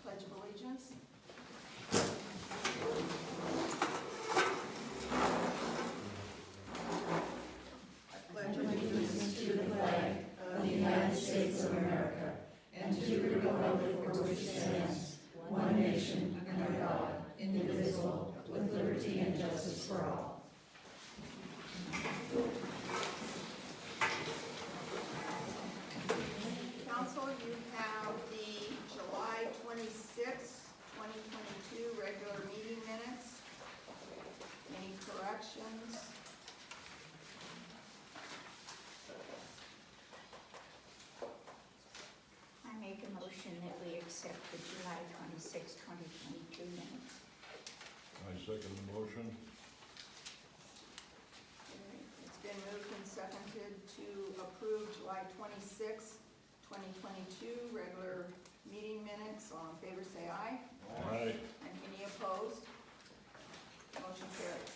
Pledge of Allegiance. I pledge allegiance To the flag of the United States of America and to the republic for which it stands, one nation, under God, indivisible, with liberty and justice for all. Council, you have the July 26, 2022 regular meeting minutes. Any corrections? I make a motion that we accept the July 26, 2022 minutes. I second the motion. It's been moved and seconded to approve July 26, 2022 regular meeting minutes. All in favor say aye. Aye. And any opposed? Motion carries.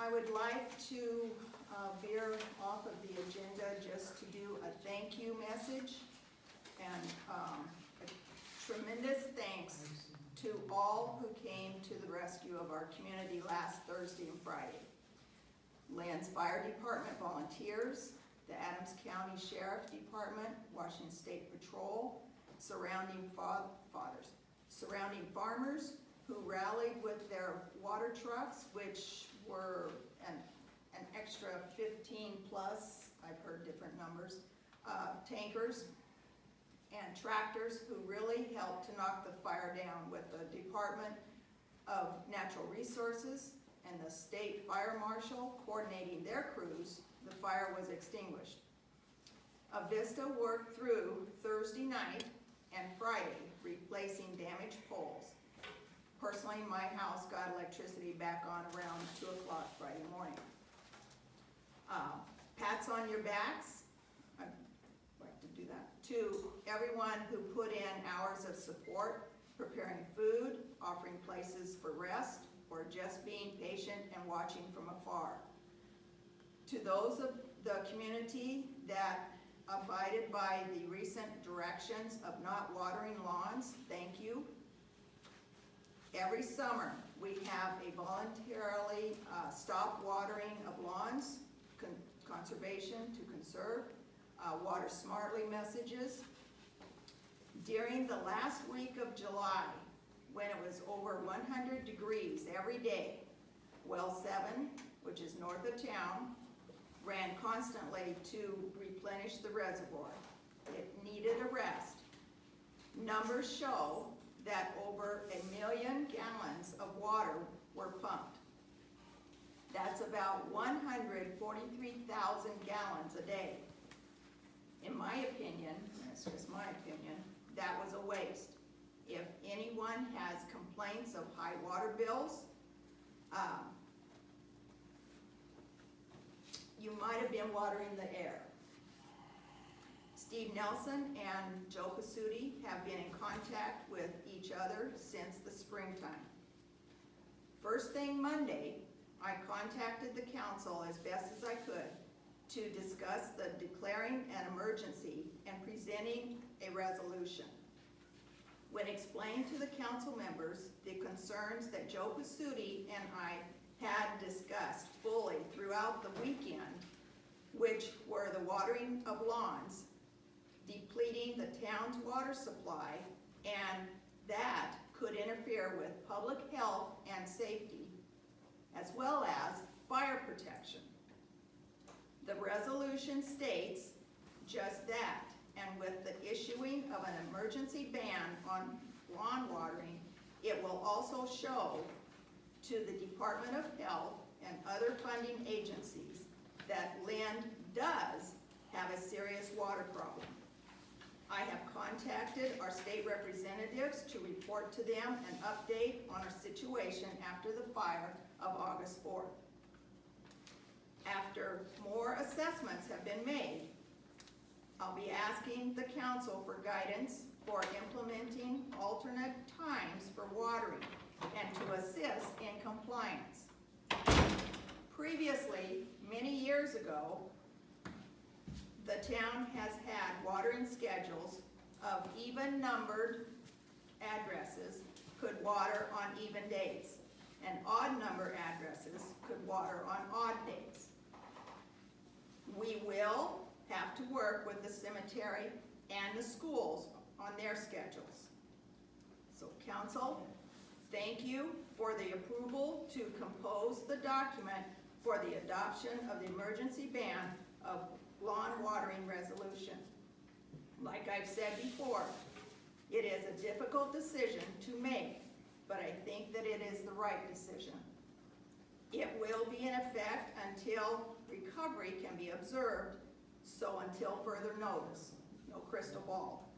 I would like to veer off of the agenda just to do a thank you message and a tremendous thanks to all who came to the rescue of our community last Thursday and Friday. Lynn's Fire Department volunteers, the Adams County Sheriff Department, Washington State Patrol, surrounding farmers who rallied with their water trucks, which were an extra 15 plus, I've heard different numbers, tankers and tractors who really helped to knock the fire down, with the Department of Natural Resources and the State Fire Marshal coordinating their crews. The fire was extinguished. Avista worked through Thursday night and Friday replacing damaged poles. Personally, my house got electricity back on around 2 o'clock Friday morning. Pats on your backs, I'd like to do that, to everyone who put in hours of support, preparing food, offering places for rest, or just being patient and watching from afar. To those of the community that abided by the recent directions of not watering lawns, thank you. Every summer, we have a voluntarily stop watering of lawns, conservation to conserve, water smartly messages. During the last week of July, when it was over 100 degrees every day, Well 7, which is north of town, ran constantly to replenish the reservoir. It needed a rest. Numbers show that over 1 million gallons of water were pumped. That's about 143,000 gallons a day. In my opinion, that's just my opinion, that was a waste. If anyone has complaints of high water bills, you might have been watering the air. Steve Nelson and Joe Pasuti have been in contact with each other since the springtime. First thing Monday, I contacted the council as best as I could to discuss the declaring an emergency and presenting a resolution. When explained to the council members the concerns that Joe Pasuti and I had discussed fully throughout the weekend, which were the watering of lawns, depleting the town's water supply, and that could interfere with public health and safety, as well as fire protection. The resolution states just that, and with the issuing of an emergency ban on lawn watering, it will also show to the Department of Health and other funding agencies that Lynn does have a serious water problem. I have contacted our state representatives to report to them an update on our situation after the fire of August 4th. After more assessments have been made, I'll be asking the council for guidance for implementing alternate times for watering and to assist in compliance. Previously, many years ago, the town has had watering schedules of even numbered addresses could water on even days, and odd number addresses could water on odd days. We will have to work with the cemetery and the schools on their schedules. So council, thank you for the approval to compose the document for the adoption of the emergency ban of lawn watering resolution. Like I've said before, it is a difficult decision to make, but I think that it is the right decision. It will be in effect until recovery can be observed, so until further notice, no crystal ball.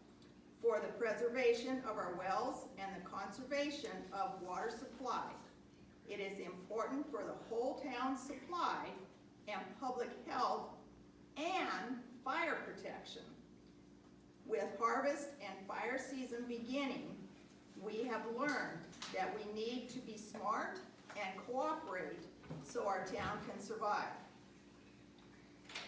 For the preservation of our wells and the conservation of water supply, it is important for the whole town's supply and public health and fire protection. With harvest and fire season beginning, we have learned that we need to be smart and cooperate so our town can survive.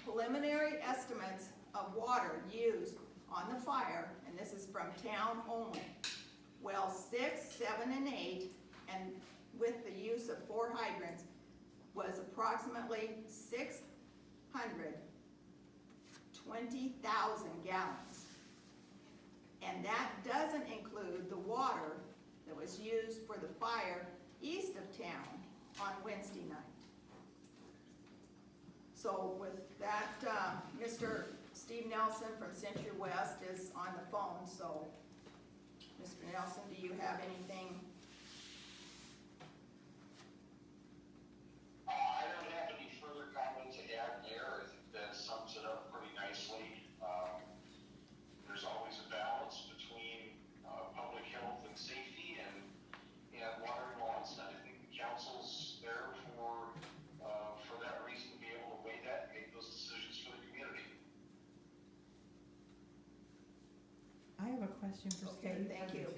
Preliminary estimates of water used on the fire, and this is from town only, wells 6, 7, and 8, and with the use of 4 hydrants, was approximately 620,000 gallons. And that doesn't include the water that was used for the fire east of town on Wednesday night. So with that, Mr. Steve Nelson from Century West is on the phone, so Mr. Nelson, do you have anything? I don't have any further comment to add there. I think that sums it up pretty nicely. There's always a balance between public health and safety and watering lawns, and I think the council's there for that reason, to be able to weigh that and make those decisions for the community. I have a question for Okay, Steve. thank you.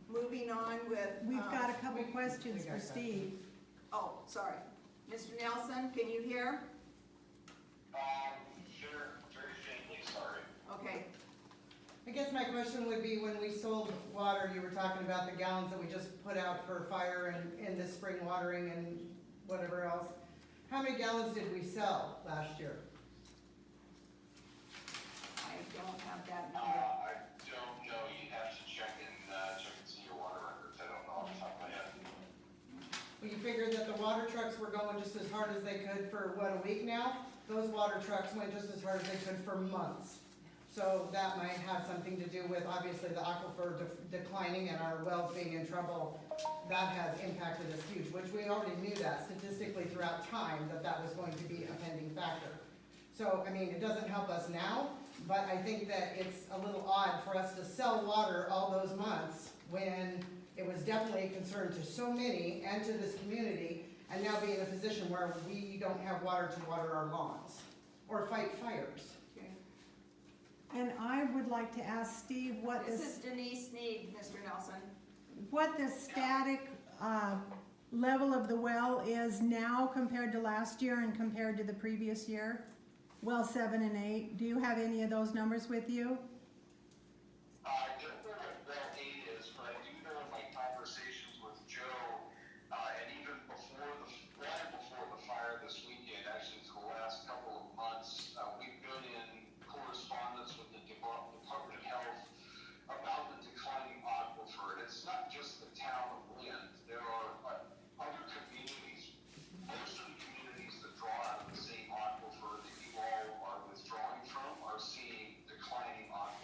Moving on with. We've got a couple questions for Steve. Oh, sorry. Mr. Nelson, can you hear? Very faintly, sorry. Okay, I guess my question would be, when we sold water, you were talking about the gallons that we just put out for fire and the spring watering and whatever else. How many gallons did we sell last year? I don't have that number. I don't know. You'd have to check and see your water records. I don't know off the top of my head. Well, you figured that the water trucks were going just as hard as they could for, what, a week now? Those water trucks went just as hard as they could for months. So that might have something to do with, obviously, the aquifer declining and our wells being in trouble. That has impacted us huge, which we already knew that statistically throughout time, that was going to be a pending factor. So, I mean, it doesn't help us now, but I think that it's a little odd for us to sell water all those months when it was definitely a concern to so many and to this community, and now be in a position where we don't have water to water our lawns or fight fires. Okay. And I would like to ask Steve what This this, is Denise Sneed, Mr. Nelson. what the static level of the well is now compared to last year and compared to the previous year? Well, 7 and 8. Do you have any of those numbers with you? I don't know what well 8 is, but I do know in my conversations with Joe, and even before the fire this weekend, actually for the last couple of months, we've been in correspondence with the Department of Health about the declining aquifer. And it's not just the town of Lynn. There are other communities, most of the communities that draw out of the same aquifer that you all are withdrawing from are seeing declining aquifer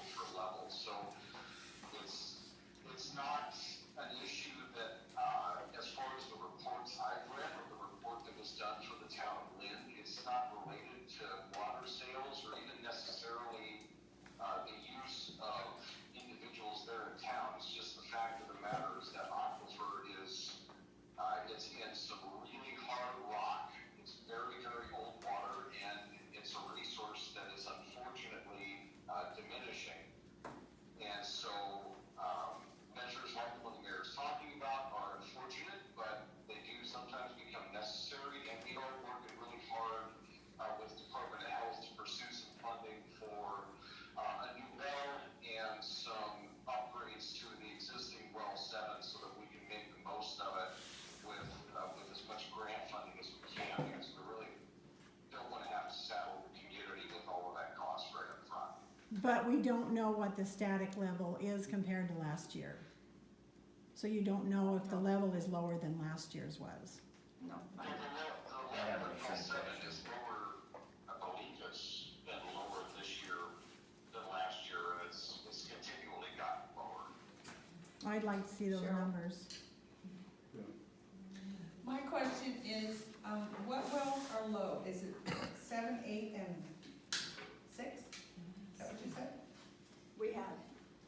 But we don't know what the static level is compared to last year. So you don't know if the level is lower than last year's was. No, The level of well 7 is lower, I believe it's been lower this year than last year, and it's continually gotten lower. I'd like to see those Cheryl? numbers. My question is, what wells are low? Is it 7, 8, and 6? Is that what you said? we have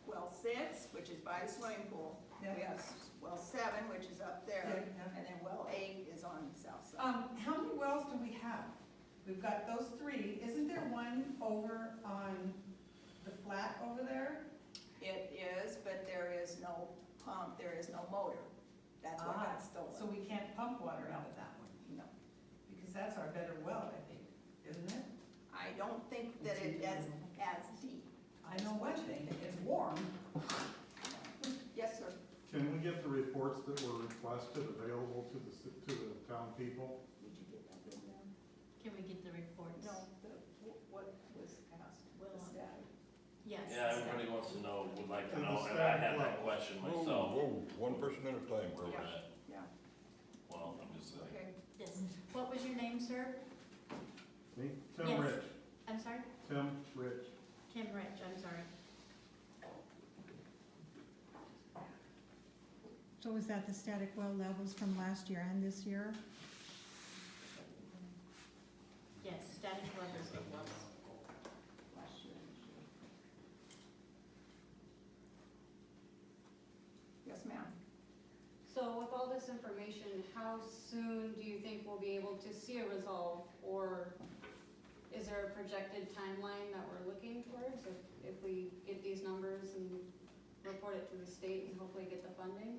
well 6, which is by the swimming pool. Yeah. We have well 7, which is up there, Yeah, yeah. and then well 8 is on the south side. How many wells do we have? We've got those 3. Isn't there one over on the flat over there? It is, but there is no pump, there is no motor. That's what got stolen. So we can't pump water out of that one, No, because that's our better well, I think, isn't it? I don't think that it is as deep. I know one thing, it's warm. Yes, sir. Can we get the reports that were requested available to the town people? Did you get that bill down? Can we get the reports? No, what was asked, the static. Yes. Yeah, everybody wants to know, would like to And the know, and I static had that levels. question Whoa, myself. whoa, one person at a time, Where Bruce. we're at. Yeah, Well, I'm just saying. okay. Yes. What was your name, sir? Me? Tim Yes. Rich, I'm sorry? Tim Rich. Kim Rich, I'm sorry. So is that the static well levels from last year and this year? Yes, static levels it was. Last year and this year. Yes, ma'am. So with all this information, how soon do you think we'll be able to see a resolve? Or is there a projected timeline that we're looking towards if we get these numbers and report it to the state and hopefully get the funding?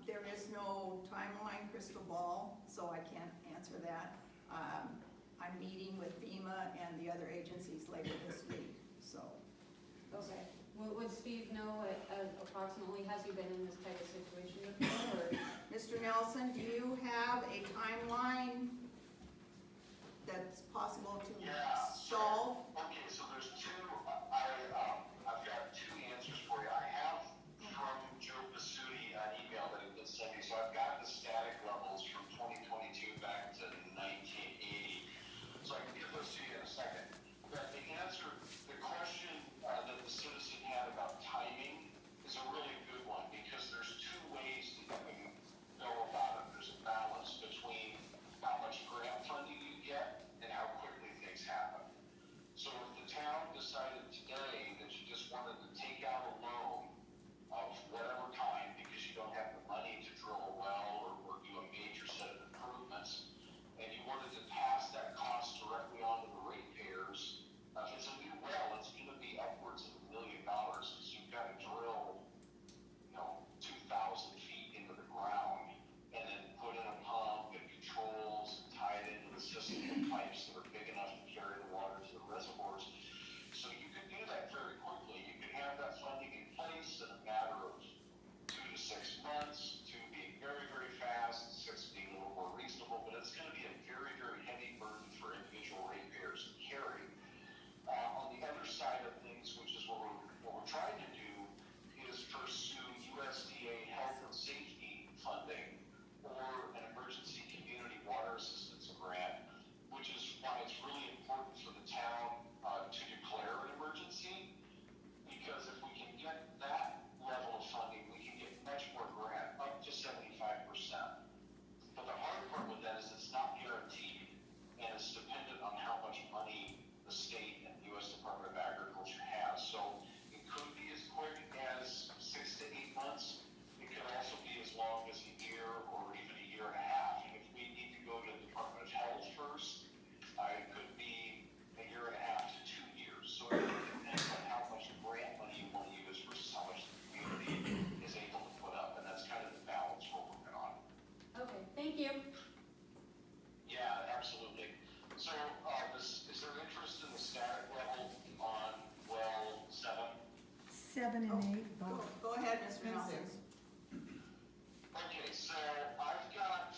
There is no timeline crystal ball, so I can't answer that. I'm meeting with FEMA and the other agencies later this week, so. Okay. Would Steve know approximately, has he been in this type of situation before, or? Mr. Nelson, do you have a timeline that's possible to Yeah. solve? Okay, so there's I've got 2 answers for you. I have from Joe Basutti an email that he did send me, so I've got the static levels from 2022 back to 1980. So I can give those to you in a second. But the answer, the question that the citizen had about timing is a really good one, because there's 2 ways that you can go about it. There's a balance between how much grant funding you get and how quickly things happen. So if the town decided today that you just wanted to take out a loan of whatever kind because you don't have the money to drill a well or do a major set of improvements, and you wanted to pass that cost directly on to the ratepayers, if it's a new well, it's gonna be upwards of $1 million, because you've got to drill, 2,000 feet into the ground, and then put in a pump and controls and tie it into the system with pipes that are big enough to carry the water to the reservoirs. So you could do that very quickly. You could have that funding in place in a matter of 2 to 6 months, 2 being very, very fast, 6 being a little more reasonable, but it's gonna be a very, very heavy burden for individual ratepayers to carry. On the other side of things, which is what we're trying to do, is pursue USDA health and safety funding or an emergency community water assistance grant, which is why it's really important for the town to declare an emergency, because if we can get that level of funding, we can get much more grant, up to 75%. But the hard part with that is it's not guaranteed, and it's dependent on how much money the state and U.S. Department of Agriculture has. So it could be as quick as 6 to 8 months. It could also be as long as a year or even a year and a half. And if we need to go to the Department of Health first, it could be a year and a half to 2 years. So it really depends on how much grant money you want to use versus how much the community is able to put up. And that's kind of the balance we're working on. Okay, thank you. Yeah, absolutely. So, is there interest in the static level on well 7? 7 and 8 both. Go ahead, Mr. And Nelson. 6. Okay, so I've got,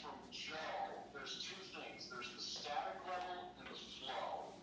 from Joe, there's 2 things. There's the static level and the flow.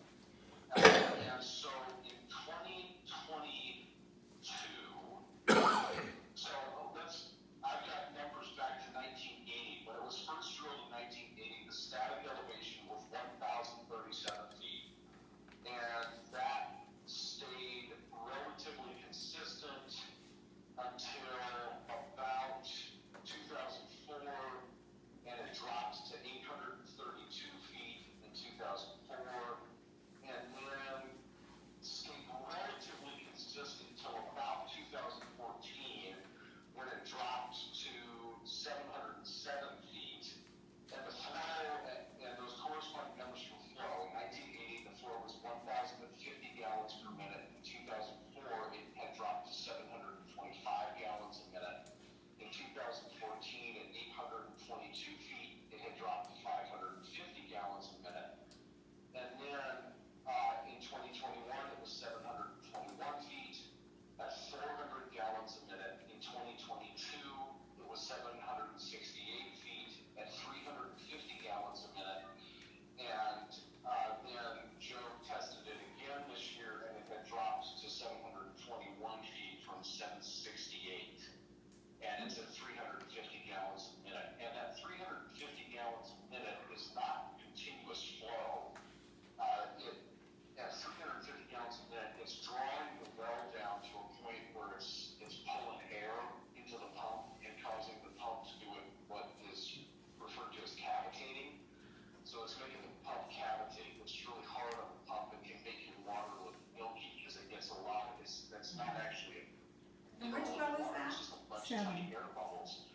tiny air bubbles.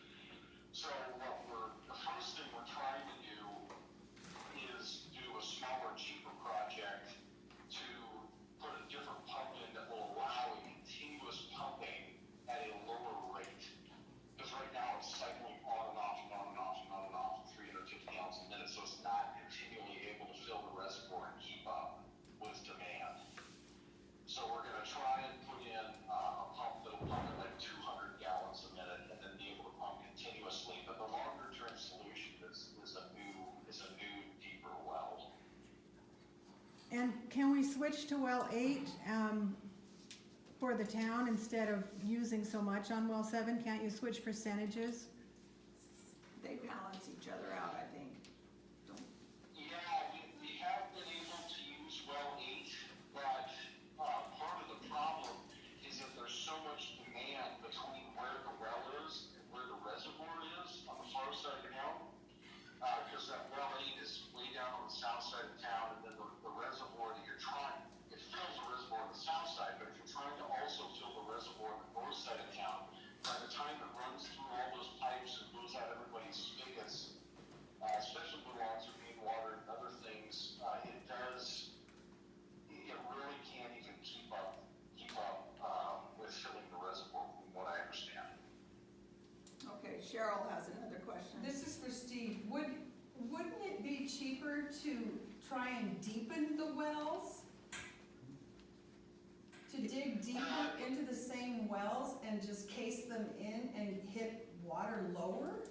So the first thing we're trying to do is do a smaller, cheaper project to put a different pump in that will allow a continuous pumping at a lower rate. Because right now it's cycling on and off and on and off and on and off, 350 gallons a minute, so it's not continually able to fill the reservoir and keep up with demand. So we're gonna try and put in a pump that'll pump at like 200 gallons a minute and then be able to pump continuously. But the longer term solution is a new deeper well. And can we switch to well 8 for the town instead of using so much on well 7? Can't you switch percentages? They balance each other out, I think. Yeah, we have been able to use well 8, but part of the problem is that there's so much demand between where the well is and where the reservoir is on the far side of town. Because that well 8 is way down on the south side of town, and then the reservoir that you're trying, it fills the reservoir on the south side, but if you're trying to also fill the reservoir on the north side of town, by the time it runs through all those pipes and goes out everybody's spigots, especially when lawns are being watered and other things, it really can't even keep up with filling the reservoir, from what I understand. Okay, Cheryl has another question. This is for Steve. Wouldn't it be cheaper to try and deepen the wells? To dig deeper into the same wells and just case them in and hit water lower?